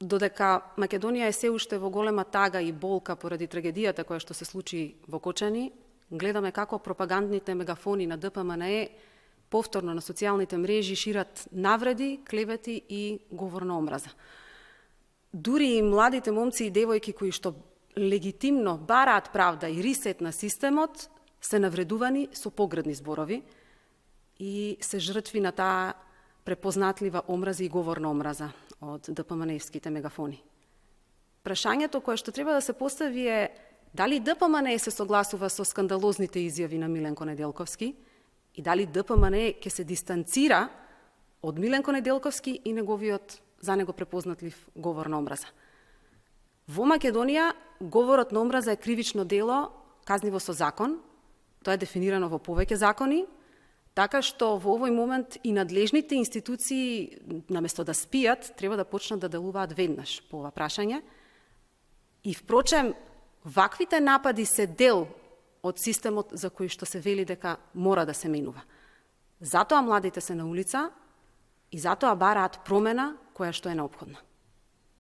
додека Македонија е се уште во голема тага и болка поради трагедијата која што се случи во Кочани, гледаме како пропагандните мегафони на ДПМНЕ повторно на социјалните мрежи шират навреди, клевети и говор на омраза. Дури и младите момци и девојки кои што легитимно бараат правда и рисет на системот, се навредувани со погредни зборови и се жртви на таа препознатлива омраза и говор на омраза од ДПМНЕвските мегафони. Прашањето кое што треба да се постави е дали ДПМНЕ се согласува со скандалозните изјави на Миленко Неделковски и дали ДПМНЕ ќе се дистанцира од Миленко Неделковски и неговиот за него препознатлив говор на омраза. Во Македонија говорот на омраза е кривично дело, казниво со закон, тоа е дефинирано во повеќе закони, така што во овој момент и надлежните институции, наместо да спијат, треба да почнат да делуваат веднаш по ова прашање. И впрочем, ваквите напади се дел од системот за кој што се вели дека мора да се менува. Затоа младите се на улица и затоа бараат промена која што е неопходна.